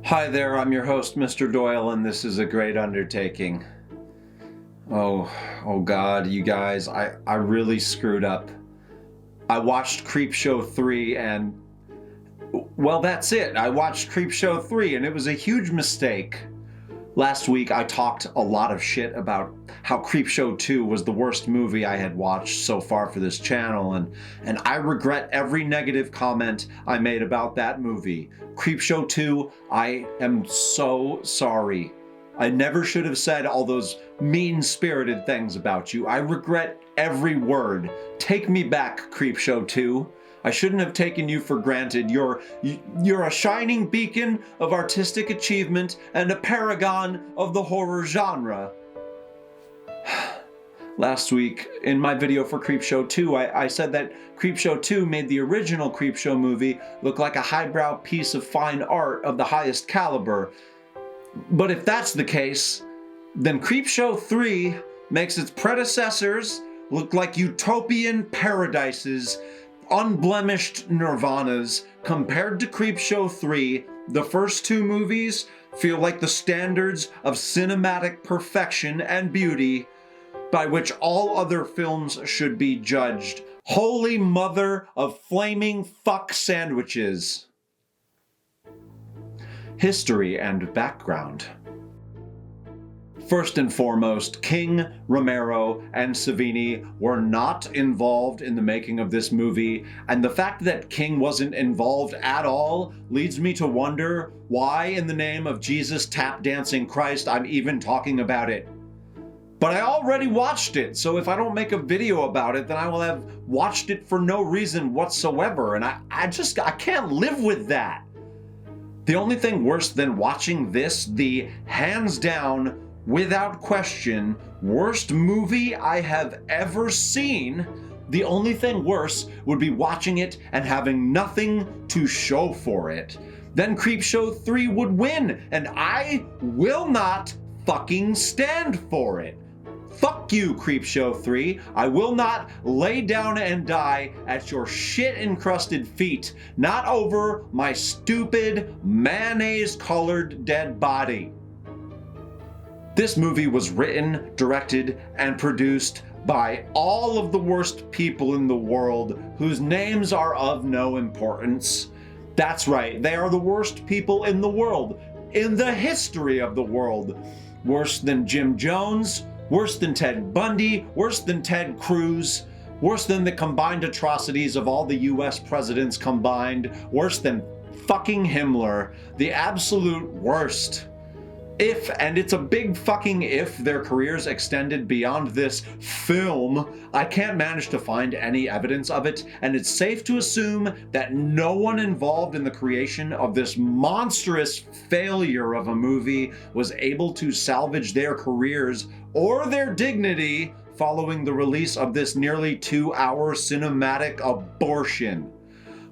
Hi there, I'm your host, Mr. Doyle, and this is a great undertaking. Oh God, you guys, I really screwed up. I watched Creepshow 3 and, well, that's it. I watched Creepshow 3 and it was a huge mistake. Last week I talked a lot of shit about how Creepshow 2 was the worst movie I had watched so far for this channel, and I regret every negative comment I made about that movie. Creepshow 2, I am so sorry. I never should have said all those mean-spirited things about you. I regret every word. Take me back, Creepshow 2. I shouldn't have taken you for granted. You're a shining beacon of artistic achievement and a paragon of the horror genre. Last week, in my video for Creepshow 2, I said that Creepshow 2 made the original Creepshow movie look like a highbrow piece of fine art of the highest caliber. But if that's the case, then Creepshow 3 makes its predecessors look like utopian paradises, unblemished nirvanas. Compared to Creepshow 3, the first two movies feel like the standards of cinematic perfection and beauty by which all other films should be judged. Holy mother of flaming fuck sandwiches. History and background. First and foremost, King, Romero, and Savini were not involved in the making of this movie, and the fact that King wasn't involved at all leads me to wonder why, in the name of Jesus tap dancing Christ, I'm even talking about it. But I already watched it, so if I don't make a video about it, then I will have watched it for no reason whatsoever, and I can't live with that. The only thing worse than watching this, the hands down, without question, worst movie I have ever seen, the only thing worse would be watching it and having nothing to show for it. Then Creepshow 3 would win, and I will not fucking stand for it. Fuck you, Creepshow 3. I will not lay down and die at your shit-encrusted feet, not over my stupid, mayonnaise-colored dead body. This movie was written, directed, and produced by all of the worst people in the world whose names are of no importance. That's right, they are the worst people in the world, in the history of the world. Worse than Jim Jones, worse than Ted Bundy, worse than Ted Cruz, worse than the combined atrocities of all the US presidents combined, worse than fucking Himmler, the absolute worst. If, and it's a big fucking if, their careers extended beyond this film, I can't manage to find any evidence of it, and it's safe to assume that no one involved in the creation of this monstrous failure of a movie was able to salvage their careers or their dignity following the release of this nearly 2-hour cinematic abortion.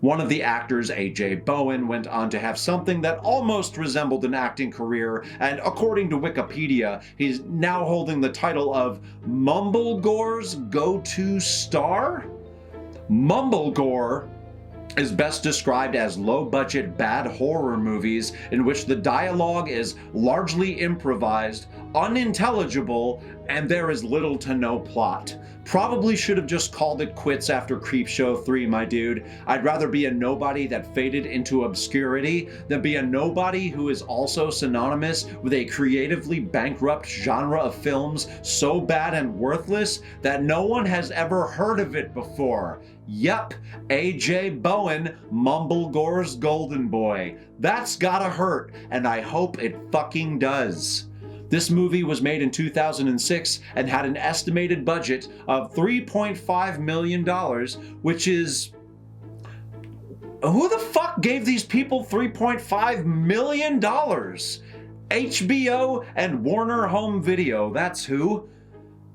One of the actors, A.J. Bowen, went on to have something that almost resembled an acting career, and according to Wikipedia, he's now holding the title of Mumblegore's Go-To Star? Mumblegore is best described as low-budget bad horror movies in which the dialogue is largely improvised, unintelligible, and there is little to no plot. Probably should have just called it quits after Creepshow 3, my dude. I'd rather be a nobody that faded into obscurity than be a nobody who is also synonymous with a creatively bankrupt genre of films so bad and worthless that no one has ever heard of it before. Yup, A.J. Bowen, Mumblegore's golden boy. That's gotta hurt, and I hope it fucking does. This movie was made in 2006 and had an estimated budget of $3.5 million, which is... Who the fuck gave these people $3.5 million? HBO and Warner Home Video, that's who.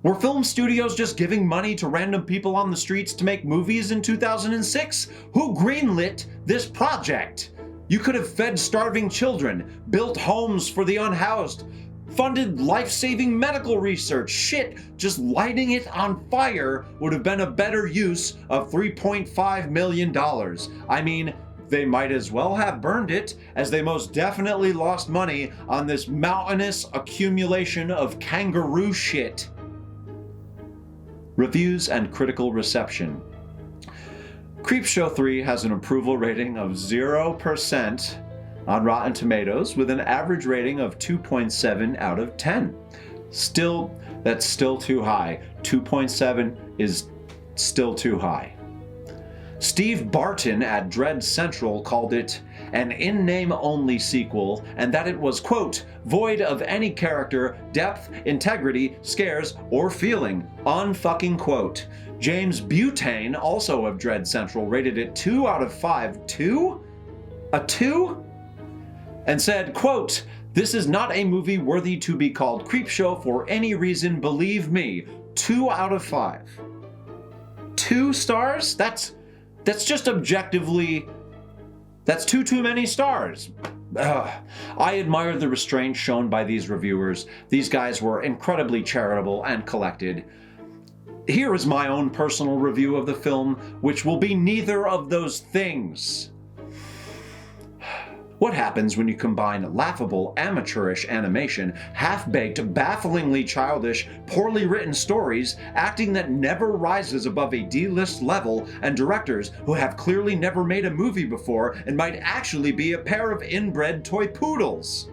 Were film studios just giving money to random people on the streets to make movies in 2006? Who greenlit this project? You could have fed starving children, built homes for the unhoused, funded life-saving medical research. Shit, just lighting it on fire would have been a better use of $3.5 million. I mean, they might as well have burned it, as they most definitely lost money on this mountainous accumulation of kangaroo shit. Reviews and critical reception. Creepshow 3 has an approval rating of 0% on Rotten Tomatoes, with an average rating of 2.7 out of 10. That's still too high. 2.7 is still too high. Steve Barton at Dread Central called it an in-name only sequel, and that it was, quote, void of any character, depth, integrity, scares, or feeling, unfucking quote. James Butane, also of Dread Central, rated it 2 out of 5. 2? A 2? And said, quote, this is not a movie worthy to be called Creepshow for any reason, believe me. 2 out of 5. 2 stars? That's just objectively, that's too many stars. I admire the restraint shown by these reviewers. These guys were incredibly charitable and collected. Here is my own personal review of the film, which will be neither of those things. What happens when you combine laughable, amateurish animation, half-baked, bafflingly childish, poorly written stories, acting that never rises above a D-list level, and directors who have clearly never made a movie before and might actually be a pair of inbred toy poodles?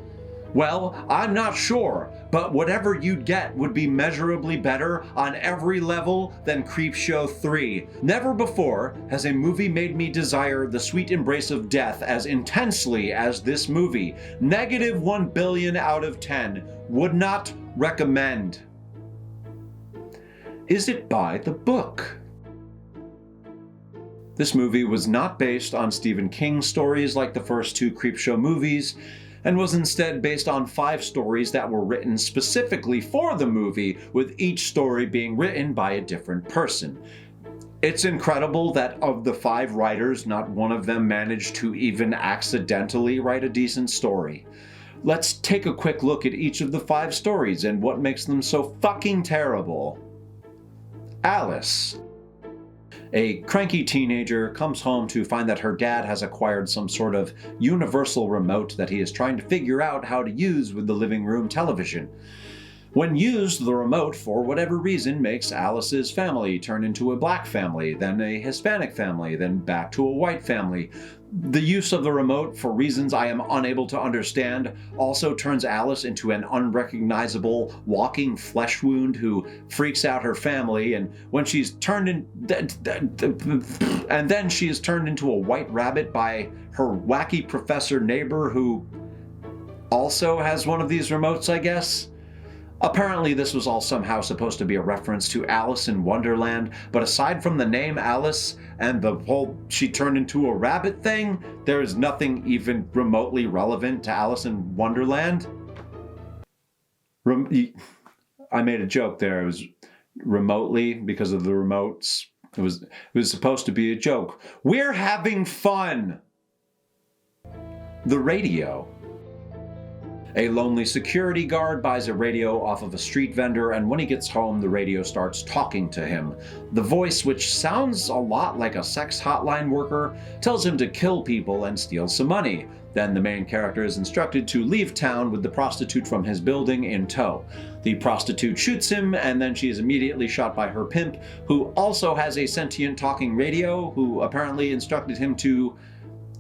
Well, I'm not sure, but whatever you'd get would be measurably better on every level than Creepshow 3. Never before has a movie made me desire the sweet embrace of death as intensely as this movie. -1 billion out of 10. Would not recommend. Is it by the book? This movie was not based on Stephen King stories like the first 2 Creepshow movies, and was instead based on 5 stories that were written specifically for the movie, with each story being written by a different person. It's incredible that of the 5 writers, not one of them managed to even accidentally write a decent story. Let's take a quick look at each of the 5 stories and what makes them so fucking terrible. Alice. A cranky teenager comes home to find that her dad has acquired some sort of universal remote that he is trying to figure out how to use with the living room television. When used, the remote, for whatever reason, makes Alice's family turn into a black family, then a Hispanic family, then back to a white family. The use of the remote, for reasons I am unable to understand, also turns Alice into an unrecognizable walking flesh wound who freaks out her family, and when she's turned in, and then she is turned into a white rabbit by her wacky professor neighbor who also has one of these remotes, I guess. Apparently this was all somehow supposed to be a reference to Alice in Wonderland, but aside from the name Alice and the whole she turned into a rabbit thing, there is nothing even remotely relevant to Alice in Wonderland. I made a joke there. It was remotely because of the remotes. It was supposed to be a joke. We're having fun! The radio. A lonely security guard buys a radio off of a street vendor, and when he gets home, the radio starts talking to him. The voice, which sounds a lot like a sex hotline worker, tells him to kill people and steal some money. Then the main character is instructed to leave town with the prostitute from his building in tow. The prostitute shoots him, and then she is immediately shot by her pimp, who also has a sentient talking radio, who apparently instructed him to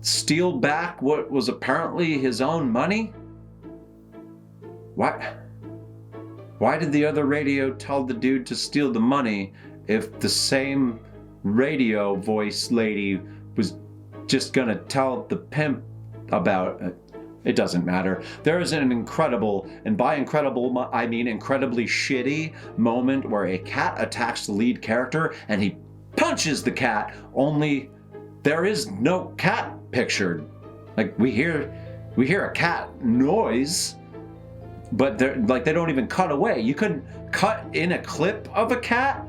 steal back what was apparently his own money? Why did the other radio tell the dude to steal the money if the same radio voice lady was just gonna tell the pimp about it? It doesn't matter. There is an incredible, and by incredible I mean incredibly shitty, moment where a cat attacks the lead character and he punches the cat, only there is no cat pictured. Like, we hear a cat noise, but they don't even cut away. You couldn't cut in a clip of a cat?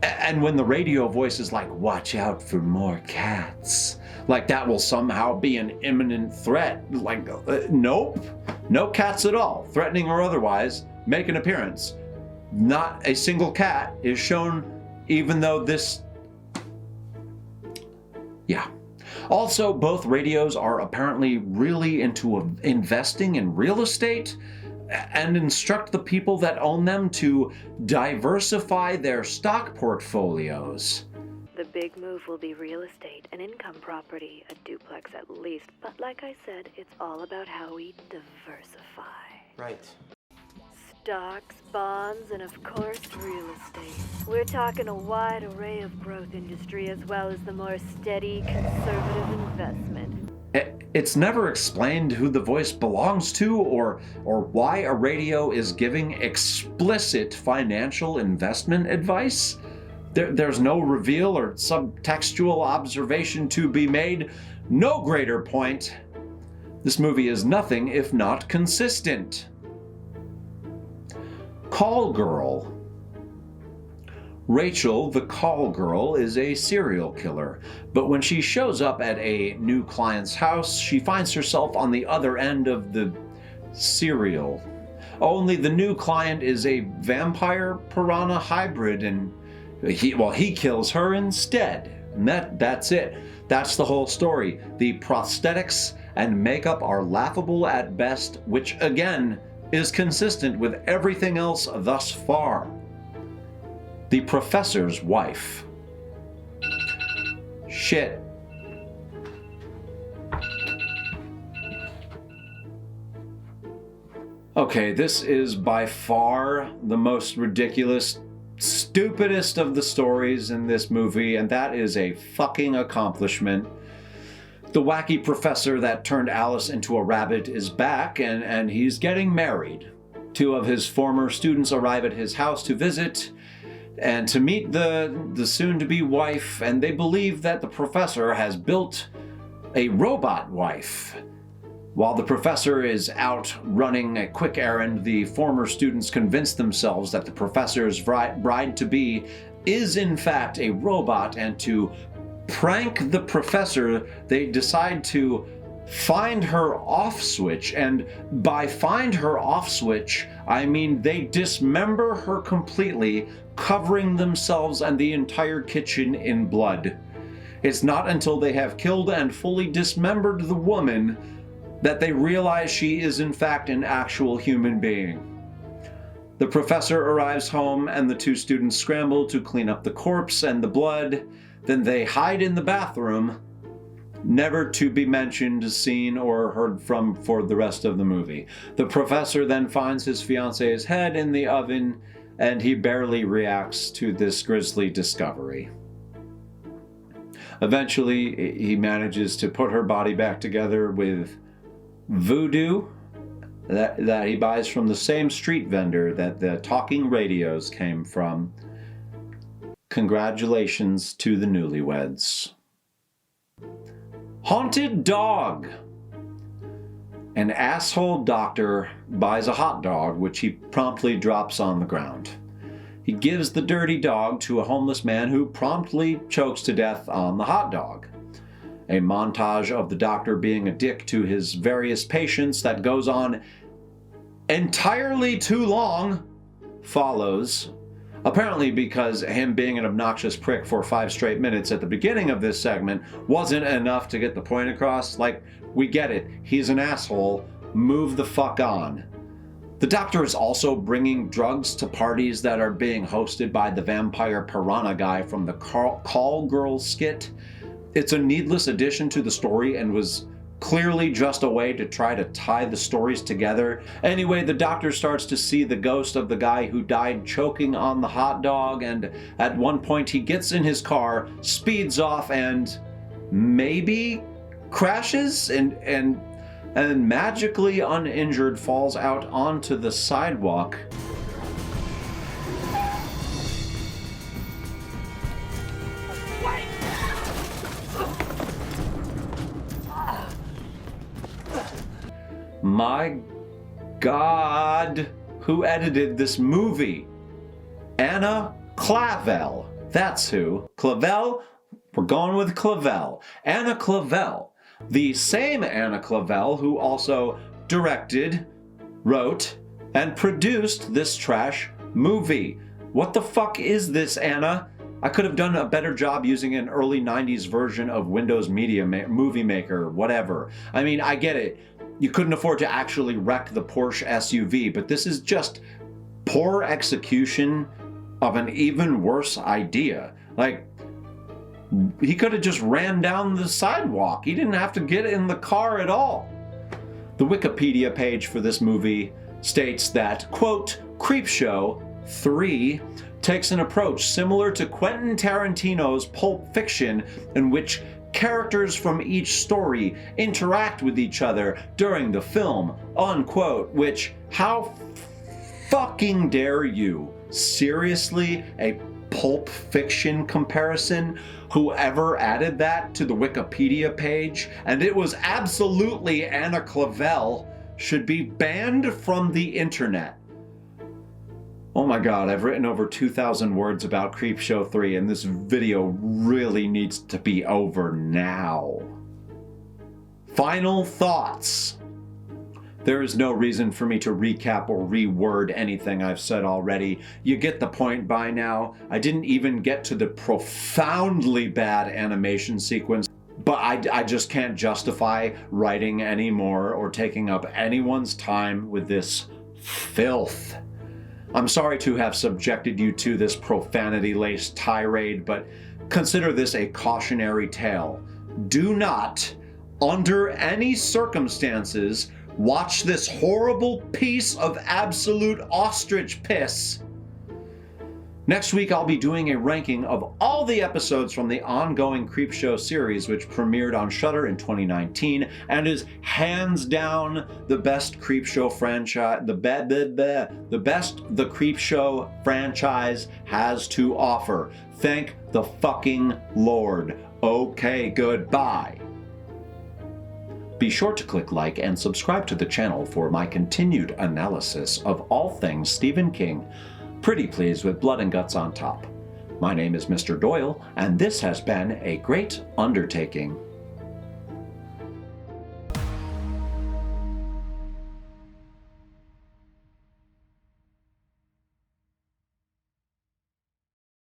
And when the radio voice is like, watch out for more cats, like that will somehow be an imminent threat. Like, nope. No cats at all, threatening or otherwise, make an appearance. not a single cat is shown, even though this... Yeah. Also, both radios are apparently really into investing in real estate and instruct the people that own them to diversify their stock portfolios. The big move will be real estate, an income property, a duplex at least. But like I said, it's all about how we diversify. Right. Stocks, bonds, and of course, real estate. We're talking a wide array of growth industry as well as the more steady, conservative investment. It's never explained who the voice belongs to or why a radio is giving explicit financial investment advice. There's no reveal or subtextual observation to be made. No greater point. This movie is nothing if not consistent. Call girl. Rachel, the call girl, is a serial killer, but when she shows up at a new client's house, she finds herself on the other end of the serial. Only the new client is a vampire piranha hybrid, and he kills her instead. And that's it. That's the whole story. The prosthetics and makeup are laughable at best, which again is consistent with everything else thus far. The professor's wife. Shit. Okay, this is by far the most ridiculous, stupidest of the stories in this movie, and that is a fucking accomplishment. The wacky professor that turned Alice into a rabbit is back, and he's getting married. Two of his former students arrive at his house to visit and to meet the soon-to-be wife, and they believe that the professor has built a robot wife. While the professor is out running a quick errand, the former students convince themselves that the professor's bride-to-be is in fact a robot, and to prank the professor, they decide to find her off switch, and by find her off switch, I mean they dismember her completely, covering themselves and the entire kitchen in blood. It's not until they have killed and fully dismembered the woman that they realize she is in fact an actual human being. The professor arrives home and the two students scramble to clean up the corpse and the blood. Then they hide in the bathroom, never to be mentioned, seen, or heard from for the rest of the movie. The professor then finds his fiance's head in the oven, and he barely reacts to this grisly discovery. Eventually, he manages to put her body back together with voodoo that he buys from the same street vendor that the talking radios came from. Congratulations to the newlyweds. Haunted dog. An asshole doctor buys a hot dog, which he promptly drops on the ground. He gives the dirty dog to a homeless man who promptly chokes to death on the hot dog. A montage of the doctor being a dick to his various patients that goes on entirely too long follows. Apparently because him being an obnoxious prick for 5 straight minutes at the beginning of this segment wasn't enough to get the point across. Like, we get it. He's an asshole. Move the fuck on. The doctor is also bringing drugs to parties that are being hosted by the vampire piranha guy from the Call Girl skit. It's a needless addition to the story and was clearly just a way to try to tie the stories together. Anyway, the doctor starts to see the ghost of the guy who died choking on the hot dog, and at one point he gets in his car, speeds off, and maybe crashes and magically uninjured falls out onto the sidewalk. My God, who edited this movie? Anna Clavel. That's who. Clavel? We're going with Clavel. Anna Clavel. The same Anna Clavel who also directed, wrote, and produced this trash movie. What the fuck is this, Anna? I could have done a better job using an early 90s version of Windows Movie Maker, whatever. I mean, I get it. You couldn't afford to actually wreck the Porsche SUV, but this is just poor execution of an even worse idea. Like, he could have just ran down the sidewalk. He didn't have to get in the car at all. The Wikipedia page for this movie states that, quote, Creepshow 3 takes an approach similar to Quentin Tarantino's Pulp Fiction, in which characters from each story interact with each other during the film, unquote, which, how fucking dare you? Seriously? A Pulp Fiction comparison? Whoever added that to the Wikipedia page, and it was absolutely Anna Clavel, should be banned from the internet. Oh my god, I've written over 2,000 words about Creepshow 3, and this video really needs to be over now. Final thoughts. There is no reason for me to recap or reword anything I've said already. You get the point by now. I didn't even get to the profoundly bad animation sequence, but I just can't justify writing anymore or taking up anyone's time with this filth. I'm sorry to have subjected you to this profanity-laced tirade, but consider this a cautionary tale. Do not, under any circumstances, watch this horrible piece of absolute ostrich piss. Next week, I'll be doing a ranking of all the episodes from the ongoing Creepshow series, which premiered on Shudder in 2019 and is hands down the best Creepshow franchise, the best the Creepshow franchise has to offer. Thank the fucking Lord. Okay, goodbye. Be sure to click like and subscribe to the channel for my continued analysis of all things Stephen King. Pretty please with blood and guts on top. My name is Mr. Doyle, and this has been a great undertaking.